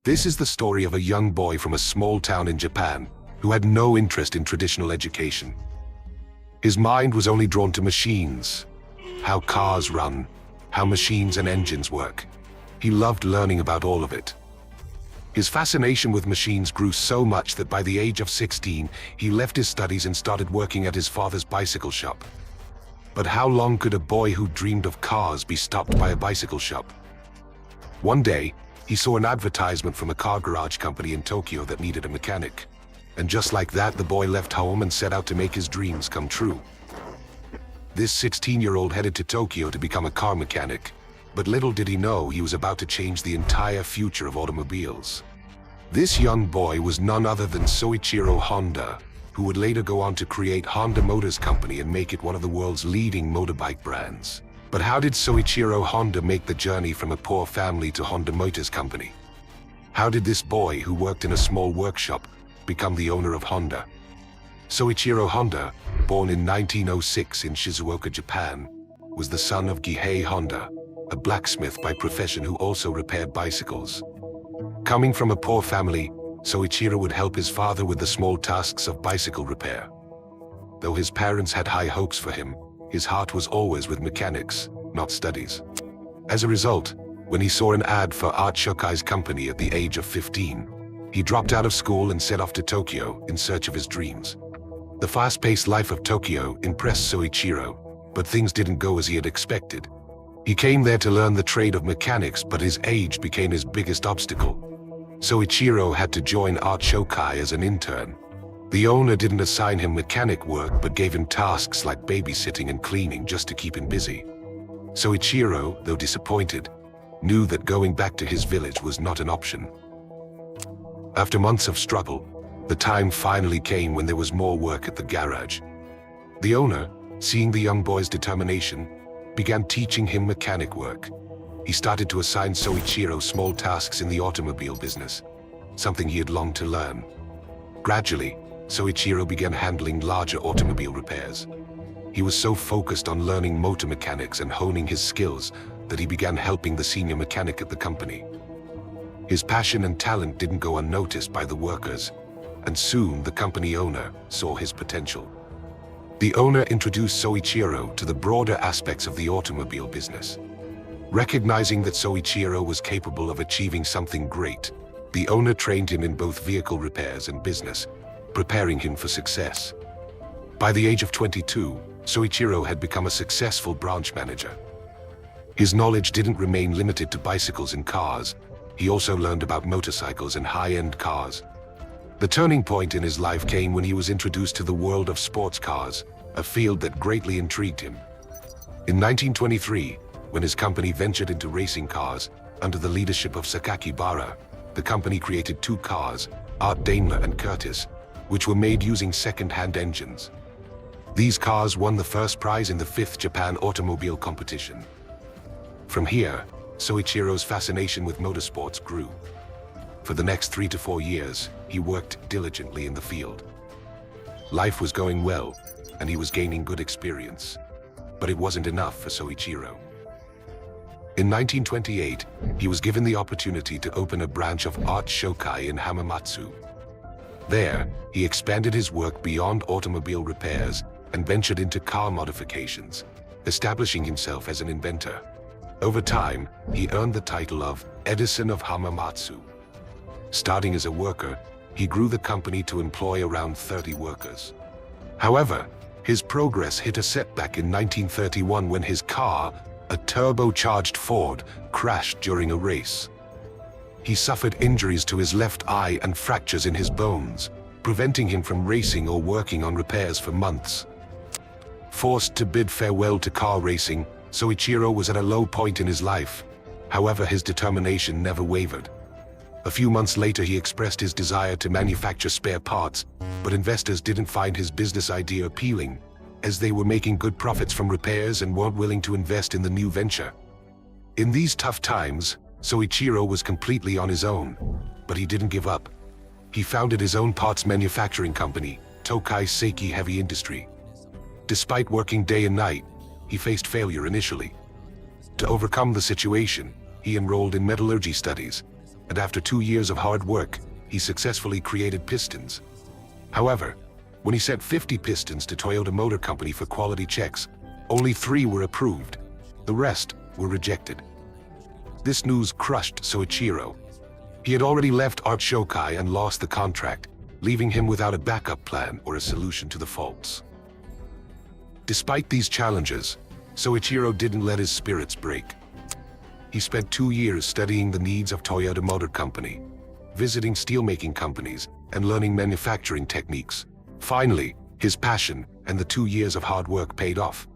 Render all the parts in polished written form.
This is the story of a young boy from a small town in Japan who had no interest in traditional education. His mind was only drawn to machines, how cars run, how machines and engines work. He loved learning about all of it. His fascination with machines grew so much that by the age of 16, he left his studies and started working at his father's bicycle shop. But how long could a boy who dreamed of cars be stopped by a bicycle shop? One day, he saw an advertisement from a car garage company in Tokyo that needed a mechanic. And just like that, the boy left home and set out to make his dreams come true. This 16-year-old headed to Tokyo to become a car mechanic, but little did he know he was about to change the entire future of automobiles. This young boy was none other than Soichiro Honda, who would later go on to create Honda Motors Company and make it one of the world's leading motorbike brands. But how did Soichiro Honda make the journey from a poor family to Honda Motors Company? How did this boy who worked in a small workshop become the owner of Honda? Soichiro Honda, born in 1906 in Shizuoka, Japan, was the son of Gihei Honda, a blacksmith by profession who also repaired bicycles. Coming from a poor family, Soichiro would help his father with the small tasks of bicycle repair. Though his parents had high hopes for him, his heart was always with mechanics, not studies. As a result, when he saw an ad for Art Shokai's company at the age of 15, he dropped out of school and set off to Tokyo in search of his dreams. The fast-paced life of Tokyo impressed Soichiro, but things didn't go as he had expected. He came there to learn the trade of mechanics, but his age became his biggest obstacle. Soichiro had to join Art Shokai as an intern. The owner didn't assign him mechanic work but gave him tasks like babysitting and cleaning just to keep him busy. Soichiro, though disappointed, knew that going back to his village was not an option. After months of struggle, the time finally came when there was more work at the garage. The owner, seeing the young boy's determination, began teaching him mechanic work. He started to assign Soichiro small tasks in the automobile business, something he had longed to learn. Gradually, Soichiro began handling larger automobile repairs. He was so focused on learning motor mechanics and honing his skills that he began helping the senior mechanic at the company. His passion and talent didn't go unnoticed by the workers, and soon the company owner saw his potential. The owner introduced Soichiro to the broader aspects of the automobile business. Recognizing that Soichiro was capable of achieving something great, the owner trained him in both vehicle repairs and business, preparing him for success. By the age of 22, Soichiro had become a successful branch manager. His knowledge didn't remain limited to bicycles and cars. He also learned about motorcycles and high-end cars. The turning point in his life came when he was introduced to the world of sports cars, a field that greatly intrigued him. In 1923, when his company ventured into racing cars, under the leadership of Sakaki Bara, the company created two cars, Art Daimler and Curtis, which were made using second-hand engines. These cars won the first prize in the 5th Japan Automobile Competition. From here, Soichiro's fascination with motorsports grew. For the next 3 to 4 years, he worked diligently in the field. Life was going well, and he was gaining good experience. But it wasn't enough for Soichiro. In 1928, he was given the opportunity to open a branch of Art Shokai in Hamamatsu. There, he expanded his work beyond automobile repairs and ventured into car modifications, establishing himself as an inventor. Over time, he earned the title of Edison of Hamamatsu. Starting as a worker, he grew the company to employ around 30 workers. However, his progress hit a setback in 1931 when his car, a turbocharged Ford, crashed during a race. He suffered injuries to his left eye and fractures in his bones, preventing him from racing or working on repairs for months. Forced to bid farewell to car racing, Soichiro was at a low point in his life. However, his determination never wavered. A few months later, he expressed his desire to manufacture spare parts, but investors didn't find his business idea appealing, as they were making good profits from repairs and weren't willing to invest in the new venture. In these tough times, Soichiro was completely on his own, but he didn't give up. He founded his own parts manufacturing company, Tokai Seiki Heavy Industry. Despite working day and night, he faced failure initially. To overcome the situation, he enrolled in metallurgy studies. and after 2 years of hard work, he successfully created pistons. However, when he sent 50 pistons to Toyota Motor Company for quality checks, only 3 were approved. The rest were rejected. This news crushed Soichiro. He had already left Art Shokai and lost the contract, leaving him without a backup plan or a solution to the faults. Despite these challenges, Soichiro didn't let his spirits break. He spent 2 years studying the needs of Toyota Motor Company, visiting steelmaking companies, and learning manufacturing techniques. Finally, his passion and the 2 years of hard work paid off.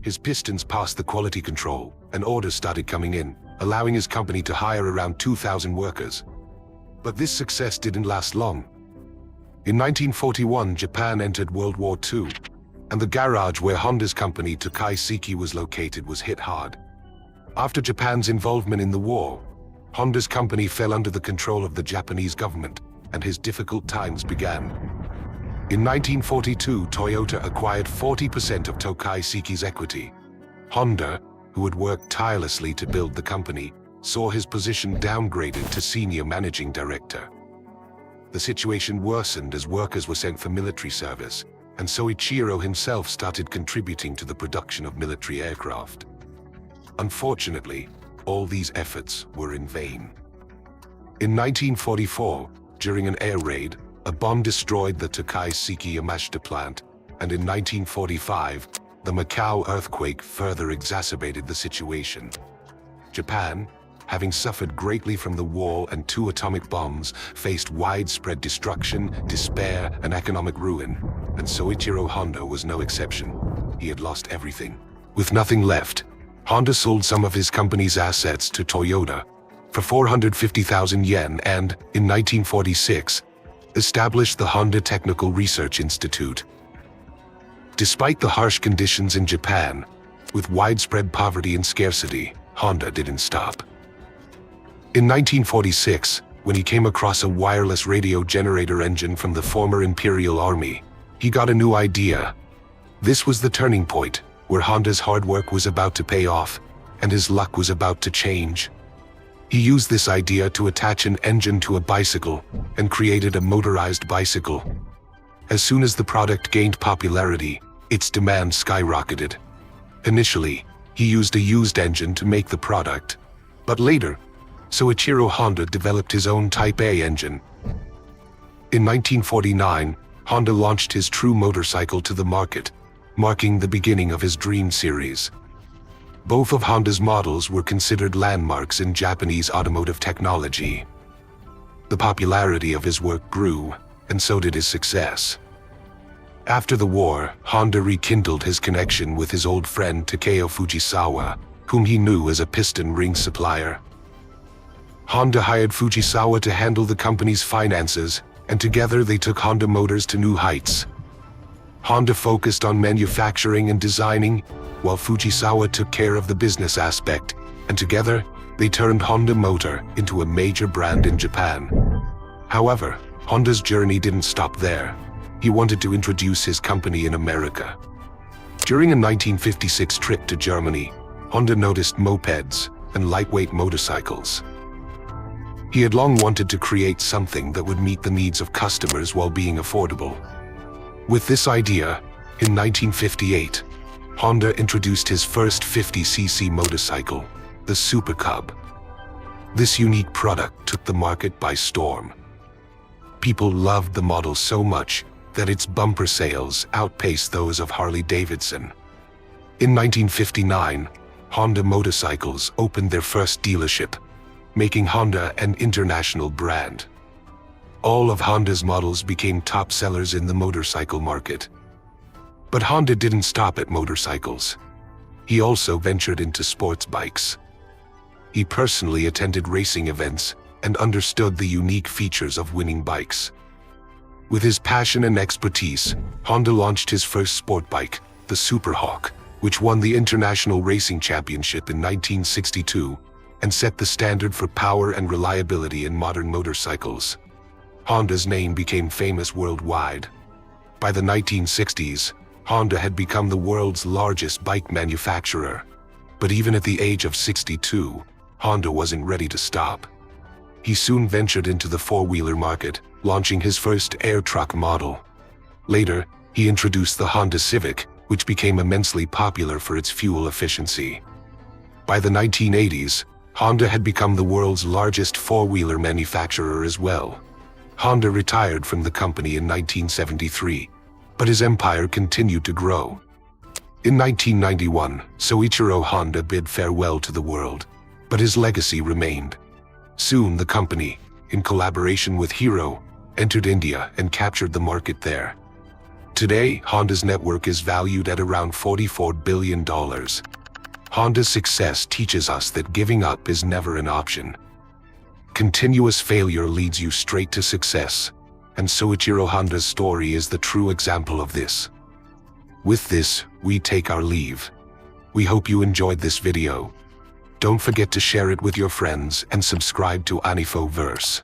His pistons passed the quality control, and orders started coming in, allowing his company to hire around 2,000 workers. But this success didn't last long. In 1941, Japan entered World War II, and the garage where Honda's company Tokai Seiki was located was hit hard. After Japan's involvement in the war, Honda's company fell under the control of the Japanese government, and his difficult times began. In 1942, Toyota acquired 40% of Tokai Seiki's equity. Honda, who had worked tirelessly to build the company, saw his position downgraded to senior managing director. The situation worsened as workers were sent for military service, and Soichiro himself started contributing to the production of military aircraft. Unfortunately, all these efforts were in vain. In 1944, during an air raid, a bomb destroyed the Tokai Seiki Yamashita plant, and in 1945, the Macau earthquake further exacerbated the situation. Japan, having suffered greatly from the war and 2 atomic bombs, faced widespread destruction, despair, and economic ruin, and Soichiro Honda was no exception. He had lost everything. With nothing left, Honda sold some of his company's assets to Toyota for 450,000 yen and, in 1946, established the Honda Technical Research Institute. Despite the harsh conditions in Japan, with widespread poverty and scarcity, Honda didn't stop. In 1946, when he came across a wireless radio generator engine from the former Imperial Army, he got a new idea. This was the turning point, where Honda's hard work was about to pay off, and his luck was about to change. He used this idea to attach an engine to a bicycle, and created a motorized bicycle. As soon as the product gained popularity, its demand skyrocketed. Initially, he used a used engine to make the product, but later, Soichiro Honda developed his own Type A engine. In 1949, Honda launched his true motorcycle to the market, marking the beginning of his Dream series. Both of Honda's models were considered landmarks in Japanese automotive technology. The popularity of his work grew, and so did his success. After the war, Honda rekindled his connection with his old friend Takeo Fujisawa, whom he knew as a piston ring supplier. Honda hired Fujisawa to handle the company's finances, and together they took Honda Motors to new heights. Honda focused on manufacturing and designing, while Fujisawa took care of the business aspect, and together, they turned Honda Motor into a major brand in Japan. However, Honda's journey didn't stop there. He wanted to introduce his company in America. During a 1956 trip to Germany, Honda noticed mopeds and lightweight motorcycles. He had long wanted to create something that would meet the needs of customers while being affordable. With this idea, in 1958, Honda introduced his first 50cc motorcycle, the Super Cub. This unique product took the market by storm. People loved the model so much that its bumper sales outpaced those of Harley-Davidson. In 1959, Honda motorcycles opened their first dealership, making Honda an international brand. All of Honda's models became top sellers in the motorcycle market. But Honda didn't stop at motorcycles. He also ventured into sports bikes. He personally attended racing events and understood the unique features of winning bikes. With his passion and expertise, Honda launched his first sport bike, the Super Hawk, which won the International Racing Championship in 1962 and set the standard for power and reliability in modern motorcycles. Honda's name became famous worldwide. By the 1960s, Honda had become the world's largest bike manufacturer. But even at the age of 62, Honda wasn't ready to stop. He soon ventured into the four-wheeler market, launching his first air truck model. Later, he introduced the Honda Civic, which became immensely popular for its fuel efficiency. By the 1980s, Honda had become the world's largest four-wheeler manufacturer as well. Honda retired from the company in 1973, but his empire continued to grow. In 1991, Soichiro Honda bid farewell to the world, but his legacy remained. Soon the company, in collaboration with Hero, entered India and captured the market there. Today, Honda's network is valued at around $44 billion. Honda's success teaches us that giving up is never an option. Continuous failure leads you straight to success, and Soichiro Honda's story is the true example of this. With this, we take our leave. We hope you enjoyed this video. Don't forget to share it with your friends and subscribe to Anifoverse.